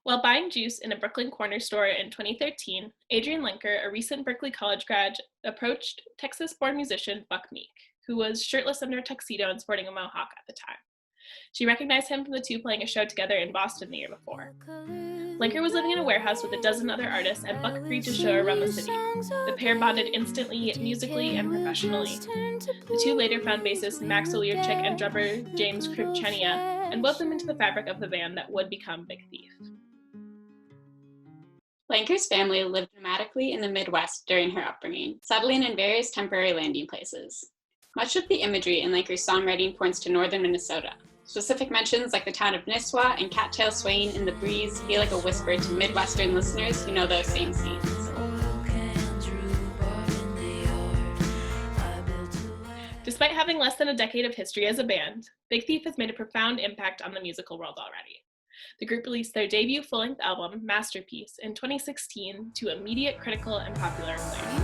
While buying juice in a Brooklyn corner store in 2013, Adrian Lenker, a recent Berklee College grad, approached Texas-born musician Buck Meek, who was shirtless under a tuxedo and sporting a mohawk at the time. She recognized him from the two playing a show together in Boston the year before. Lenker was living in a warehouse with a dozen other artists, and Buck agreed to show her around the city. The pair bonded instantly, musically, and professionally. The two later found bassist Max Olierchik and drummer James Kripchenia, and wove them into the fabric of the band that would become Big Thief. Lenker's family lived nomadically in the Midwest during her upbringing, settling in various temporary landing places. Much of the imagery in Lenker's songwriting points to northern Minnesota. Specific mentions like the town of Nisswa and cattails swaying in the breeze feel like a whisper to Midwestern listeners who know those same scenes. Despite having less than a decade of history as a band, Big Thief has made a profound impact on the musical world already. The group released their debut full-length album, Masterpiece, in 2016 to immediate critical and popular acclaim.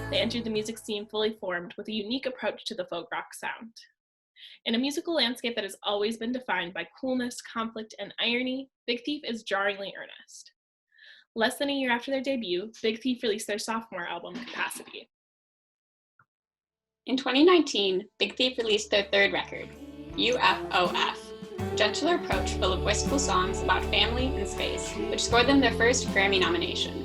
They entered the music scene fully formed with a unique approach to the folk rock sound. In a musical landscape that has always been defined by coolness, conflict, and irony, Big Thief is jarringly earnest. Less than a year after their debut, Big Thief released their sophomore album, Capacity. In 2019, Big Thief released their third record, UFOF, a gentler approach full of wistful songs about family and space, which scored them their first Grammy nomination.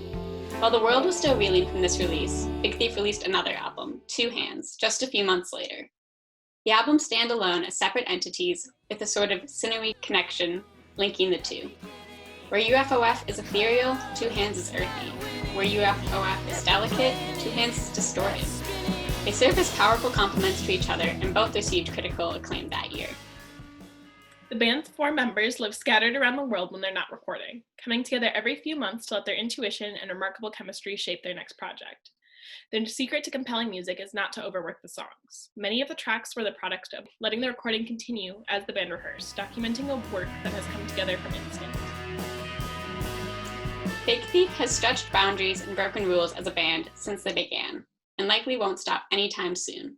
While the world was still reeling from this release, Big Thief released another album, Two Hands, just a few months later. The albums stand alone as separate entities with a sort of sinewy connection linking the two. Where UFOF is ethereal, Two Hands is earthy. Where UFOF is delicate, Two Hands is distorted. They serve as powerful complements to each other, and both received critical acclaim that year. The band's four members live scattered around the world when they're not recording, coming together every few months to let their intuition and remarkable chemistry shape their next project. Their secret to compelling music is not to overwork the songs. Many of the tracks were the product of letting the recording continue as the band rehearsed, documenting a work that has come together from instinct. Big Thief has stretched boundaries and broken rules as a band since they began, and likely won't stop anytime soon.